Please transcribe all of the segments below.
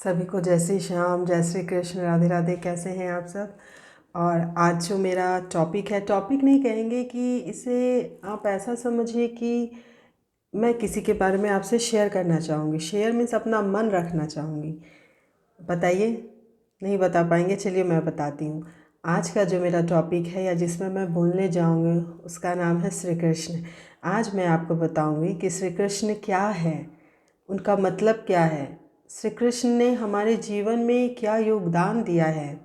सभी को जय श्री श्याम, जय श्री कृष्ण, राधे राधे। कैसे हैं आप सब। और आज जो मेरा टॉपिक है, टॉपिक नहीं कहेंगे कि इसे आप ऐसा समझिए कि मैं किसी के बारे में आपसे शेयर करना चाहूँगी। शेयर मीन्स अपना मन रखना चाहूँगी। बताइए, नहीं बता पाएंगे? चलिए मैं बताती हूँ। आज का जो मेरा टॉपिक है या जिसमें मैं बोलने जाऊँगी उसका नाम है श्री कृष्ण। आज मैं आपको बताऊँगी कि श्री कृष्ण क्या है, उनका मतलब क्या है, श्री कृष्ण ने हमारे जीवन में क्या योगदान दिया है,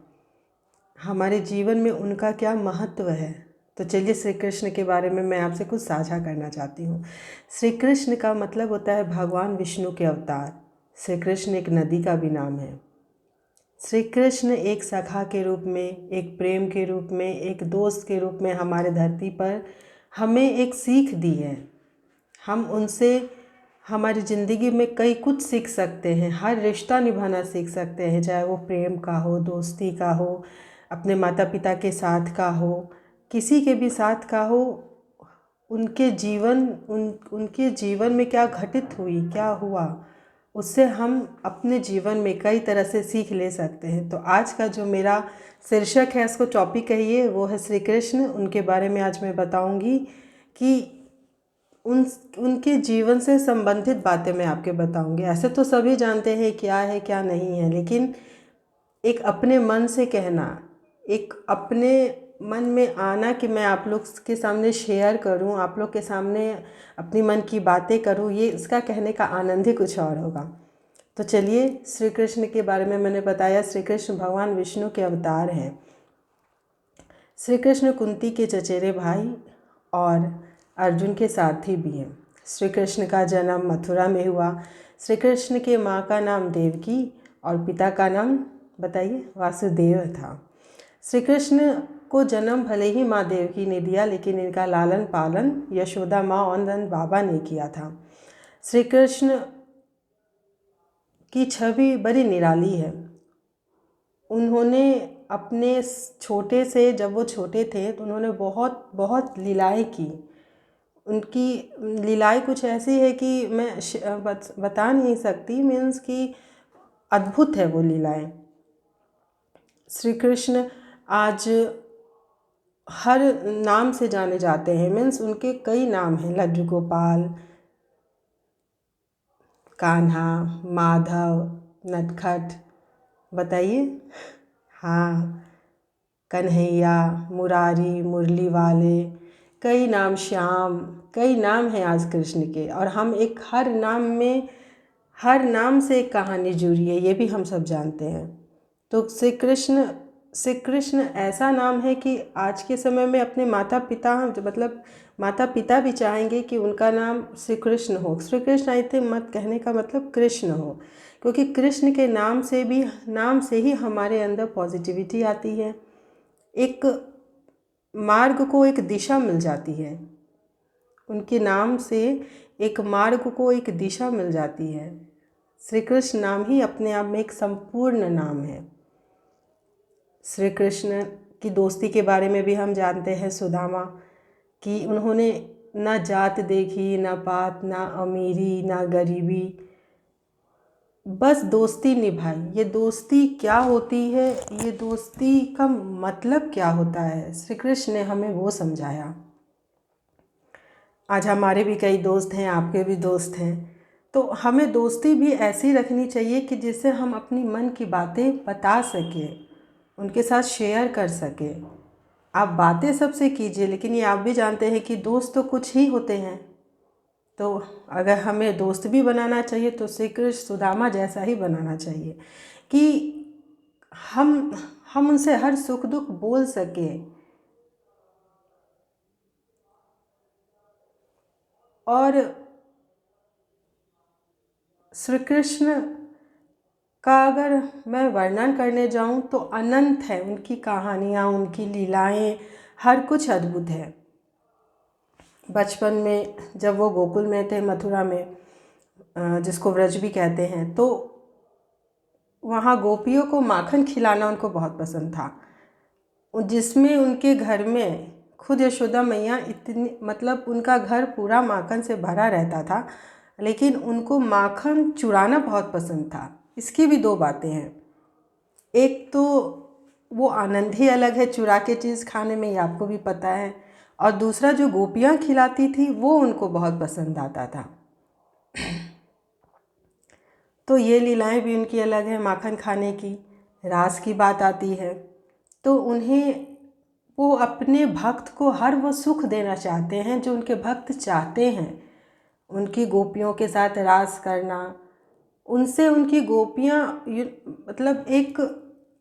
हमारे जीवन में उनका क्या महत्व है। तो चलिए श्री कृष्ण के बारे में मैं आपसे कुछ साझा करना चाहती हूँ। श्री कृष्ण का मतलब होता है भगवान विष्णु के अवतार। श्री कृष्ण एक नदी का भी नाम है। श्री कृष्ण एक सखा के रूप में, एक प्रेम के रूप में, एक दोस्त के रूप में हमारे धरती पर हमें एक सीख दी है। हम उनसे हमारी ज़िंदगी में कई कुछ सीख सकते हैं। हर रिश्ता निभाना सीख सकते हैं, चाहे वो प्रेम का हो, दोस्ती का हो, अपने माता पिता के साथ का हो, किसी के भी साथ का हो। उनके जीवन में क्या घटित हुई, क्या हुआ, उससे हम अपने जीवन में कई तरह से सीख ले सकते हैं। तो आज का जो मेरा शीर्षक है, इसको टॉपिक कहिए, वो है श्री कृष्ण। उनके बारे में आज मैं बताऊंगी कि उनके जीवन से संबंधित बातें मैं आपके बताऊंगी। ऐसे तो सभी जानते हैं क्या है क्या नहीं है, लेकिन एक अपने मन से कहना, एक अपने मन में आना कि मैं आप लोग के सामने शेयर करूं, आप लोग के सामने अपनी मन की बातें करूं, ये इसका कहने का आनंद ही कुछ और होगा। तो चलिए, श्री कृष्ण के बारे में मैंने बताया। श्री कृष्ण भगवान विष्णु के अवतार हैं। श्री कृष्ण कुंती के चचेरे भाई और अर्जुन के सारथी भी हैं। श्री कृष्ण का जन्म मथुरा में हुआ। श्री कृष्ण के माँ का नाम देवकी और पिता का नाम बताइए वासुदेव था। श्री कृष्ण को जन्म भले ही माँ देवकी ने दिया, लेकिन इनका लालन पालन यशोदा माँ और नंद बाबा ने किया था। श्री कृष्ण की छवि बड़ी निराली है। उन्होंने अपने छोटे से, जब वो छोटे थे तो उन्होंने बहुत बहुत लीलाएं की। उनकी लीलाएं कुछ ऐसी है कि मैं बता नहीं सकती, मीन्स कि अद्भुत है वो लीलाएं। श्री कृष्ण आज हर नाम से जाने जाते हैं, मीन्स उनके कई नाम हैं। लड्डू गोपाल, कान्हा, माधव, नटखट, बताइए, हाँ, कन्हैया, मुरारी, मुरली वाले, कई नाम, श्याम, कई नाम हैं आज कृष्ण के। और हम एक हर हर नाम से एक कहानी जुड़ी है, ये भी हम सब जानते हैं। तो श्री कृष्ण ऐसा नाम है कि आज के समय में अपने माता पिता, मतलब माता पिता भी चाहेंगे कि उनका नाम श्री कृष्ण हो। श्री कृष्ण आई थिंक मत कहने का मतलब कृष्ण हो, क्योंकि कृष्ण के नाम से ही हमारे अंदर पॉजिटिविटी आती है, एक मार्ग को एक दिशा मिल जाती है। उनके नाम से एक मार्ग को एक दिशा मिल जाती है। श्री कृष्ण नाम ही अपने आप में एक संपूर्ण नाम है। श्री कृष्ण की दोस्ती के बारे में भी हम जानते हैं, सुदामा, कि उन्होंने ना जात देखी, ना पात, ना अमीरी, ना गरीबी, बस दोस्ती निभाई। ये दोस्ती क्या होती है, ये दोस्ती का मतलब क्या होता है, श्री कृष्ण ने हमें वो समझाया। आज हमारे भी कई दोस्त हैं, आपके भी दोस्त हैं, तो हमें दोस्ती भी ऐसी रखनी चाहिए कि जिससे हम अपनी मन की बातें बता सकें, उनके साथ शेयर कर सकें। आप बातें सबसे कीजिए, लेकिन ये आप भी जानते हैं कि दोस्त तो कुछ ही होते हैं। तो अगर हमें दोस्त भी बनाना चाहिए तो श्री कृष्ण सुदामा जैसा ही बनाना चाहिए कि हम उनसे हर सुख दुख बोल सकें। और श्री कृष्ण का अगर मैं वर्णन करने जाऊं तो अनंत है। उनकी कहानियाँ, उनकी लीलाएं, हर कुछ अद्भुत है। बचपन में जब वो गोकुल में थे, मथुरा में, जिसको व्रज भी कहते हैं, तो वहाँ गोपियों को माखन खिलाना उनको बहुत पसंद था, जिसमें उनके घर में खुद यशोदा मैया इतनी, मतलब उनका घर पूरा माखन से भरा रहता था, लेकिन उनको माखन चुराना बहुत पसंद था। इसकी भी दो बातें हैं। एक तो वो आनंद ही अलग है चुरा के चीज़ खाने में, ये आपको भी पता है। और दूसरा जो गोपियाँ खिलाती थी वो उनको बहुत पसंद आता था। तो ये लीलाएं भी उनकी अलग है। माखन खाने की, रास की बात आती है तो उन्हें, वो अपने भक्त को हर वो सुख देना चाहते हैं जो उनके भक्त चाहते हैं। उनकी गोपियों के साथ रास करना, उनसे उनकी गोपियाँ मतलब एक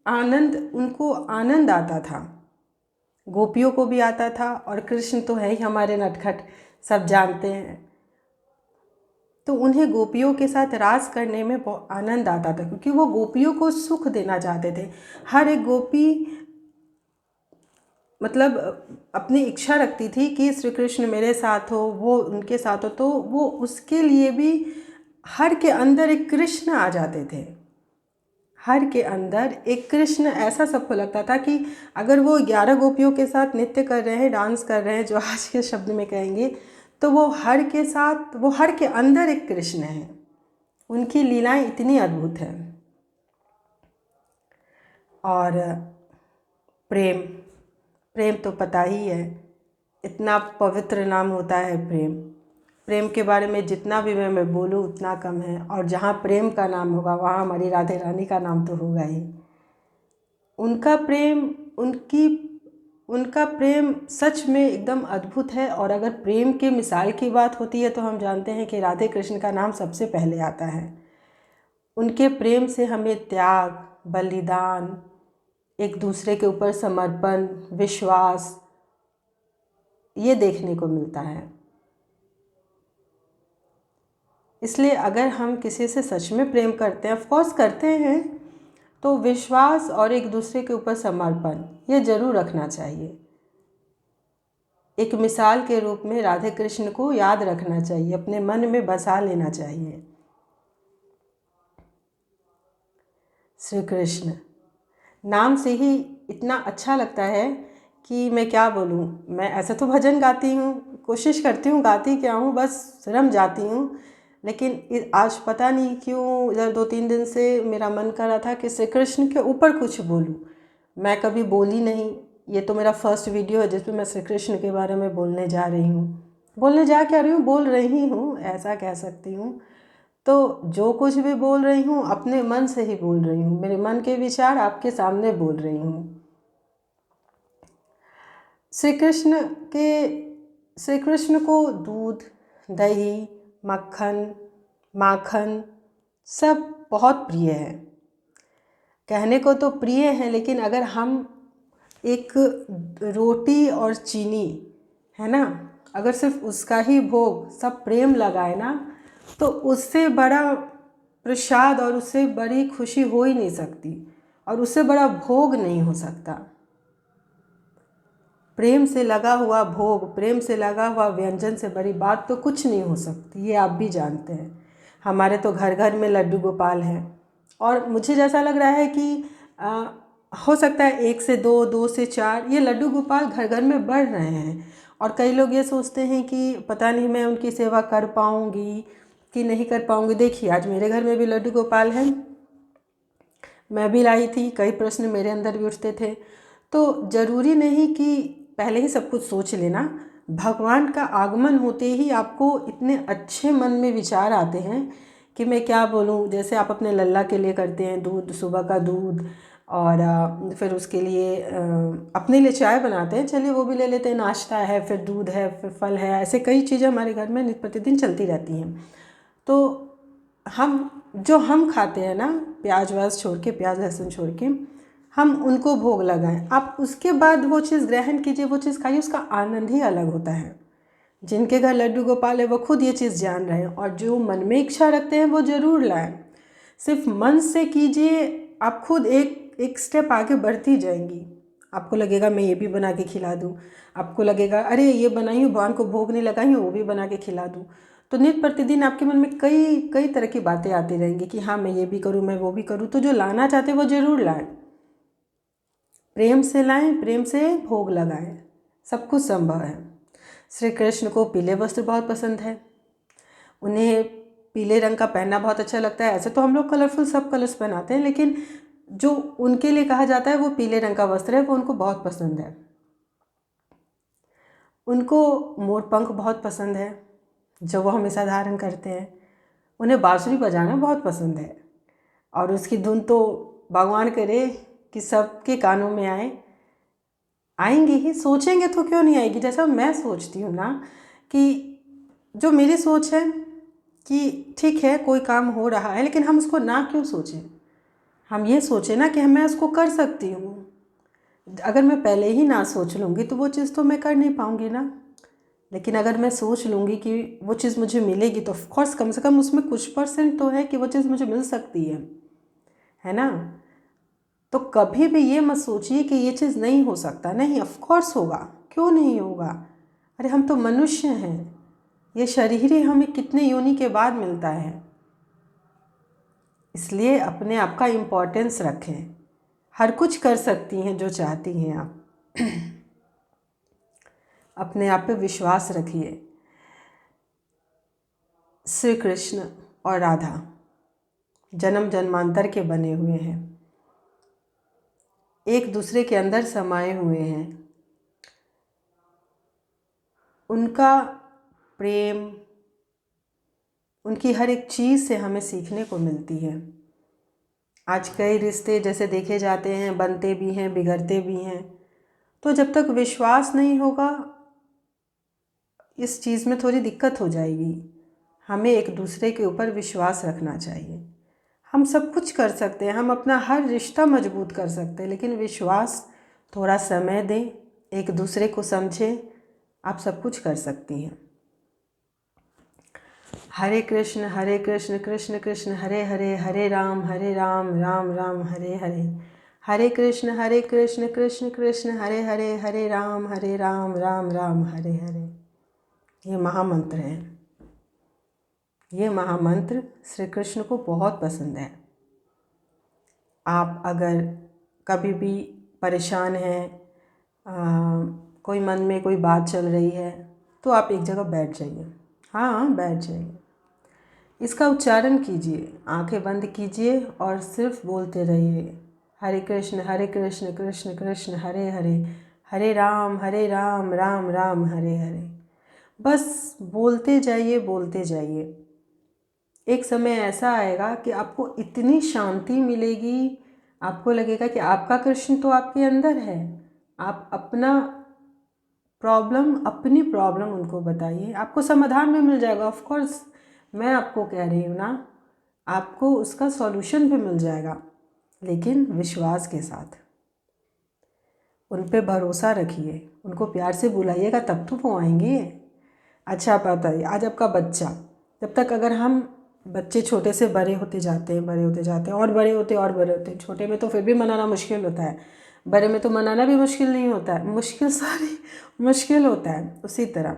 आनंद, उनको आनंद आता था, गोपियों को भी आता था। और कृष्ण तो है ही हमारे नटखट, सब जानते हैं। तो उन्हें गोपियों के साथ रास करने में बहुत आनंद आता था क्योंकि वो गोपियों को सुख देना चाहते थे। हर एक गोपी मतलब अपनी इच्छा रखती थी कि श्री कृष्ण मेरे साथ हो, वो उनके साथ हो, तो वो उसके लिए भी हर के अंदर एक कृष्ण आ जाते थे। हर के अंदर एक कृष्ण, ऐसा सबको लगता था कि अगर वो 11 गोपियों के साथ नृत्य कर रहे हैं, डांस कर रहे हैं, जो आज के शब्द में कहेंगे, तो वो हर के साथ, वो हर के अंदर एक कृष्ण है। उनकी लीलाएं इतनी अद्भुत हैं। और प्रेम, प्रेम तो पता ही है, इतना पवित्र नाम होता है प्रेम। प्रेम के बारे में जितना भी मैं बोलूँ उतना कम है। और जहाँ प्रेम का नाम होगा वहाँ हमारी राधे रानी का नाम तो होगा ही। उनका प्रेम, उनका प्रेम सच में एकदम अद्भुत है। और अगर प्रेम के मिसाल की बात होती है तो हम जानते हैं कि राधे कृष्ण का नाम सबसे पहले आता है। उनके प्रेम से हमें त्याग, बलिदान, एक दूसरे के ऊपर समर्पण, विश्वास, ये देखने को मिलता है। इसलिए अगर हम किसी से सच में प्रेम करते हैं, ऑफ कोर्स करते हैं, तो विश्वास और एक दूसरे के ऊपर समर्पण ये जरूर रखना चाहिए। एक मिसाल के रूप में राधे कृष्ण को याद रखना चाहिए, अपने मन में बसा लेना चाहिए। श्री कृष्ण नाम से ही इतना अच्छा लगता है कि मैं क्या बोलूँ। मैं ऐसे तो भजन गाती हूँ, कोशिश करती हूँ, गाती क्या हूँ, बस रम जाती हूँ। लेकिन आज पता नहीं क्यों इधर 2-3 दिन से मेरा मन कर रहा था कि श्री कृष्ण के ऊपर कुछ बोलूँ। मैं कभी बोली नहीं, ये तो मेरा फर्स्ट वीडियो है जिसमें मैं श्री कृष्ण के बारे में बोलने जा रही हूँ। बोलने जा क्या रही हूँ, बोल रही हूँ, ऐसा कह सकती हूँ। तो जो कुछ भी बोल रही हूँ अपने मन से ही बोल रही हूँ, मेरे मन के विचार आपके सामने बोल रही हूँ। श्री कृष्ण को दूध, दही, मक्खन, माखन सब बहुत प्रिय है। कहने को तो प्रिय है, लेकिन अगर हम एक रोटी और चीनी है ना, अगर सिर्फ उसका ही भोग सब प्रेम लगाए ना, तो उससे बड़ा प्रसाद और उससे बड़ी खुशी हो ही नहीं सकती, और उससे बड़ा भोग नहीं हो सकता। प्रेम से लगा हुआ भोग, प्रेम से लगा हुआ व्यंजन से बड़ी बात तो कुछ नहीं हो सकती, ये आप भी जानते हैं। हमारे तो घर घर में लड्डू गोपाल हैं, और मुझे जैसा लग रहा है कि हो सकता है 1 से 2, 2 से 4 ये लड्डू गोपाल घर घर में बढ़ रहे हैं। और कई लोग ये सोचते हैं कि पता नहीं मैं उनकी सेवा कर पाऊँगी कि नहीं कर पाऊँगी। देखिए आज मेरे घर में भी लड्डू गोपाल हैं, मैं भी लाई थी, कई प्रश्न मेरे अंदर भी उठते थे। तो ज़रूरी नहीं कि पहले ही सब कुछ सोच लेना। भगवान का आगमन होते ही आपको इतने अच्छे मन में विचार आते हैं कि मैं क्या बोलूँ। जैसे आप अपने लल्ला के लिए करते हैं दूध, सुबह का दूध, और फिर उसके लिए अपने लिए चाय बनाते हैं, चलिए वो भी ले लेते हैं, नाश्ता है, फिर दूध है, फिर फल है, ऐसे कई चीज़ें हमारे घर में नित्य प्रतिदिन चलती रहती हैं। तो हम खाते हैं ना, प्याज व्याज छोड़ के, प्याज लहसुन छोड़ के, हम उनको भोग लगाएं। आप उसके बाद वो चीज़ ग्रहण कीजिए, वो चीज़ खाइए, उसका आनंद ही अलग होता है। जिनके घर लड्डू गोपाल है वो खुद ये चीज़ जान रहे हैं, और जो मन में इच्छा रखते हैं वो ज़रूर लाएं। सिर्फ मन से कीजिए, आप खुद एक स्टेप आगे बढ़ती जाएंगी। आपको लगेगा मैं ये भी बना के खिला दूँ, आपको लगेगा अरे ये बनाई हूँ, भगवान को भोग नहीं लगाई हूँ, वो भी बना के खिला दूँ। तो नित्य प्रतिदिन आपके मन में कई कई तरह की बातें आती रहेंगी कि हाँ मैं ये भी करूँ, मैं वो भी करूँ। तो जो लाना चाहते हैं वो ज़रूर लाएं, प्रेम से लाएं, प्रेम से भोग लगाएं, सब कुछ संभव है। श्री कृष्ण को पीले वस्त्र बहुत पसंद है। उन्हें पीले रंग का पहनना बहुत अच्छा लगता है। ऐसे तो हम लोग कलरफुल सब कलर्स पहनाते हैं, लेकिन जो उनके लिए कहा जाता है वो पीले रंग का वस्त्र है, वो उनको बहुत पसंद है। उनको मोर पंख बहुत पसंद है जो वो हमेशा धारण करते हैं। उन्हें बांसुरी बजाना बहुत पसंद है, और उसकी धुन तो भगवान करे कि सबके कानों में आए। आएंगी ही, सोचेंगे तो क्यों नहीं आएगी। जैसा मैं सोचती हूँ ना, कि जो मेरी सोच है कि ठीक है कोई काम हो रहा है, लेकिन हम उसको ना क्यों सोचें। हम ये सोचें ना कि मैं उसको कर सकती हूँ। अगर मैं पहले ही ना सोच लूँगी तो वो चीज़ तो मैं कर नहीं पाऊँगी ना। लेकिन अगर मैं सोच लूँगी कि वो चीज़ मुझे मिलेगी, तो ऑफकोर्स कम से कम उसमें कुछ % तो है कि वो चीज़ मुझे मिल सकती है ना। तो कभी भी ये मत सोचिए कि ये चीज़ नहीं हो सकता। नहीं, ऑफकोर्स होगा, क्यों नहीं होगा। अरे हम तो मनुष्य हैं, ये शरीर ही हमें कितने योनि के बाद मिलता है। इसलिए अपने आप का इम्पोर्टेंस रखें। हर कुछ कर सकती हैं जो चाहती हैं आप। अपने आप पे विश्वास रखिए। श्री कृष्ण और राधा जन्म जन्मांतर के बने हुए हैं, एक दूसरे के अंदर समाये हुए हैं। उनका प्रेम, उनकी हर एक चीज़ से हमें सीखने को मिलती है। आज कई रिश्ते जैसे देखे जाते हैं, बनते भी हैं, बिगड़ते भी हैं। तो जब तक विश्वास नहीं होगा, इस चीज़ में थोड़ी दिक्कत हो जाएगी। हमें एक दूसरे के ऊपर विश्वास रखना चाहिए। हम सब कुछ कर सकते हैं, हम अपना हर रिश्ता मजबूत कर सकते हैं, लेकिन विश्वास, थोड़ा समय दें, एक दूसरे को समझें, आप सब कुछ कर सकती हैं। हरे कृष्ण कृष्ण कृष्ण हरे हरे, हरे राम राम राम हरे हरे। हरे कृष्ण कृष्ण कृष्ण हरे हरे, हरे राम राम राम हरे हरे। ये महामंत्र है। ये महामंत्र श्री कृष्ण को बहुत पसंद है। आप अगर कभी भी परेशान हैं, कोई मन में कोई बात चल रही है, तो आप एक जगह बैठ जाइए। हाँ, बैठ जाइए। इसका उच्चारण कीजिए, आंखें बंद कीजिए और सिर्फ बोलते रहिए, हरे कृष्ण कृष्ण कृष्ण हरे हरे, हरे राम राम राम हरे हरे। बस बोलते जाइए, बोलते जाइए। एक समय ऐसा आएगा कि आपको इतनी शांति मिलेगी, आपको लगेगा कि आपका कृष्ण तो आपके अंदर है। आप अपनी प्रॉब्लम उनको बताइए, आपको समाधान भी मिल जाएगा। ऑफ कोर्स मैं आपको कह रही हूँ ना, आपको उसका सॉल्यूशन भी मिल जाएगा, लेकिन विश्वास के साथ। उन पे भरोसा रखिए, उनको प्यार से बुलाइएगा, तब तो वो आएंगे। अच्छा, आप बताइए, आज आपका बच्चा, जब तक अगर हम बच्चे छोटे से बड़े होते जाते हैं, बड़े होते जाते हैं, और बड़े होते और बड़े होते हैं। छोटे में तो फिर भी मनाना मुश्किल होता है, बड़े में तो मनाना भी मुश्किल नहीं होता है, मुश्किल होता है। उसी तरह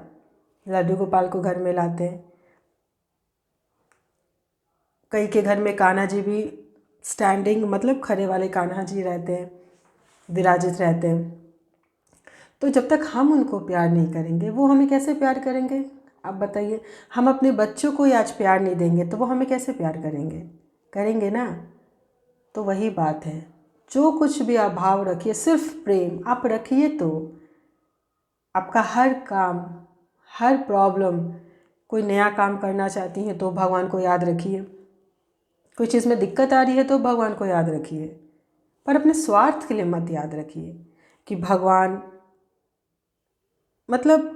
लड्डू गोपाल को घर में लाते हैं। कई के घर में कान्हा जी भी स्टैंडिंग, मतलब खड़े वाले कान्हा जी रहते हैं, विराजित रहते हैं। तो जब तक हम उनको प्यार नहीं करेंगे, वो हमें कैसे प्यार करेंगे। आप बताइए, हम अपने बच्चों को ही आज प्यार नहीं देंगे तो वो हमें कैसे प्यार करेंगे। करेंगे ना। तो वही बात है, जो कुछ भी आप भाव रखिए, सिर्फ प्रेम आप रखिए, तो आपका हर काम, हर प्रॉब्लम, कोई नया काम करना चाहती हैं तो भगवान को याद रखिए, कोई चीज़ में दिक्कत आ रही है तो भगवान को याद रखिए, पर अपने स्वार्थ के लिए मत याद रखिए कि भगवान, मतलब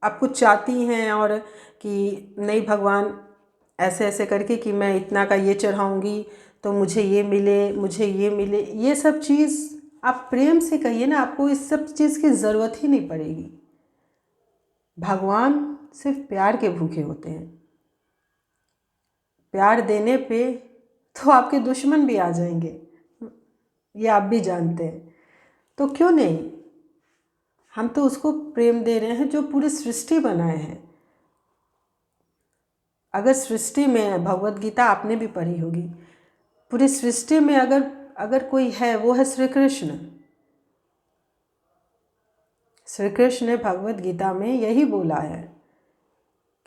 आप कुछ चाहती हैं और कि नहीं भगवान ऐसे ऐसे करके कि मैं इतना का ये चढ़ाऊँगी तो मुझे ये मिले, मुझे ये मिले। ये सब चीज़ आप प्रेम से कहिए ना, आपको इस सब चीज़ की ज़रूरत ही नहीं पड़ेगी। भगवान सिर्फ प्यार के भूखे होते हैं। प्यार देने पे तो आपके दुश्मन भी आ जाएंगे, ये आप भी जानते हैं। तो क्यों नहीं, हम तो उसको प्रेम दे रहे हैं जो पूरी सृष्टि बनाए हैं। अगर सृष्टि में, भगवत गीता आपने भी पढ़ी होगी, पूरी सृष्टि में अगर कोई है, वो है श्री कृष्ण। श्री कृष्ण ने भगवत गीता में यही बोला है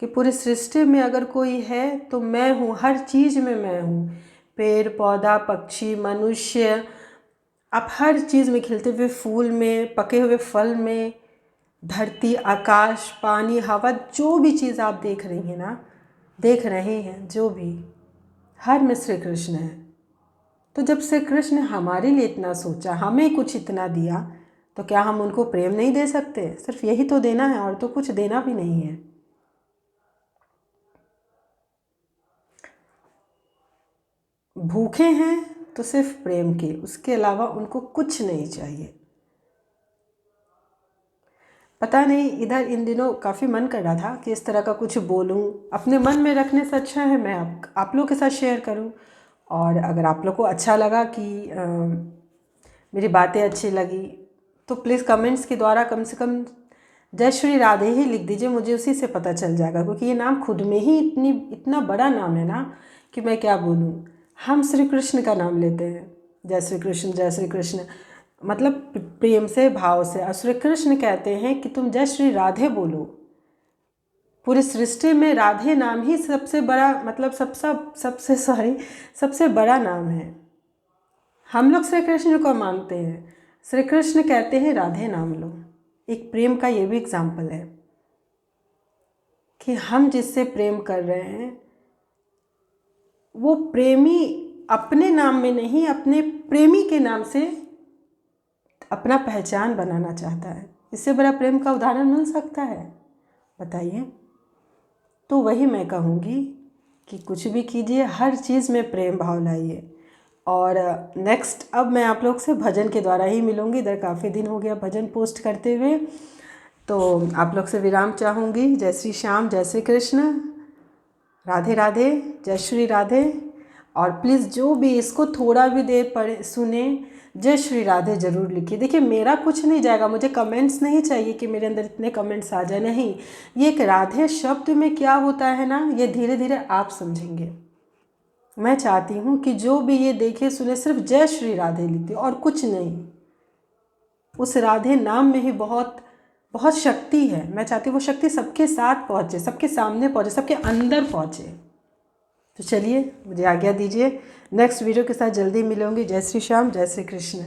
कि पूरी सृष्टि में अगर कोई है तो मैं हूँ, हर चीज़ में मैं हूँ। पेड़ पौधा, पक्षी, मनुष्य, आप हर चीज़ में, खिलते हुए फूल में, पके हुए फल में, धरती, आकाश, पानी, हवा, जो भी चीज़ आप देख रही हैं ना, देख रहे हैं, जो भी, हर में श्री कृष्ण है। तो जब श्री कृष्ण ने हमारे लिए इतना सोचा, हमें कुछ इतना दिया, तो क्या हम उनको प्रेम नहीं दे सकते? सिर्फ यही तो देना है, और तो कुछ देना भी नहीं है। भूखे हैं तो सिर्फ प्रेम के, उसके अलावा उनको कुछ नहीं चाहिए। पता नहीं, इधर इन दिनों काफ़ी मन कर रहा था कि इस तरह का कुछ बोलूं, अपने मन में रखने से अच्छा है मैं आप लोगों के साथ शेयर करूं। और अगर आप लोग को अच्छा लगा कि मेरी बातें अच्छी लगी, तो प्लीज़ कमेंट्स के द्वारा कम से कम जय श्री राधे ही लिख दीजिए, मुझे उसी से पता चल जाएगा। क्योंकि ये नाम खुद में ही इतना बड़ा नाम है ना कि मैं क्या बोलूँ। हम श्री कृष्ण का नाम लेते हैं, जय श्री कृष्ण, जय श्री कृष्ण, मतलब प्रेम से, भाव से। और श्री कृष्ण कहते हैं कि तुम जय श्री राधे बोलो। पूरी सृष्टि में राधे नाम ही सबसे बड़ा, मतलब सबसे बड़ा नाम है। हम लोग श्री कृष्ण को मानते हैं, श्री कृष्ण कहते हैं राधे नाम लो। एक प्रेम का ये भी एग्जाम्पल है कि हम जिससे प्रेम कर रहे हैं, वो प्रेमी अपने नाम में नहीं, अपने प्रेमी के नाम से अपना पहचान बनाना चाहता है। इससे बड़ा प्रेम का उदाहरण मिल सकता है? बताइए। तो वही मैं कहूँगी कि कुछ भी कीजिए, हर चीज़ में प्रेम भाव लाइए। और नेक्स्ट अब मैं आप लोग से भजन के द्वारा ही मिलूँगी। इधर काफ़ी दिन हो गया भजन पोस्ट करते हुए, तो आप लोग से विराम चाहूँगी। जय श्री श्याम, जय श्री कृष्ण, राधे राधे, जय श्री राधे। और प्लीज़ जो भी इसको थोड़ा भी देर पढ़े सुने, जय श्री राधे ज़रूर लिखिए। देखिए, मेरा कुछ नहीं जाएगा, मुझे कमेंट्स नहीं चाहिए कि मेरे अंदर इतने कमेंट्स आ जाए, नहीं। ये एक राधे शब्द में क्या होता है ना, ये धीरे धीरे आप समझेंगे। मैं चाहती हूँ कि जो भी ये देखे सुने, सिर्फ जय श्री राधे लिखते और कुछ नहीं। उस राधे नाम में ही बहुत बहुत शक्ति है। मैं चाहती हूँ वो शक्ति सबके साथ पहुँचे, सबके सामने पहुँचे, सबके अंदर पहुँचे। तो चलिए, मुझे आज्ञा दीजिए, नेक्स्ट वीडियो के साथ जल्दी मिलूंगी। जय श्री श्याम, जय श्री कृष्ण।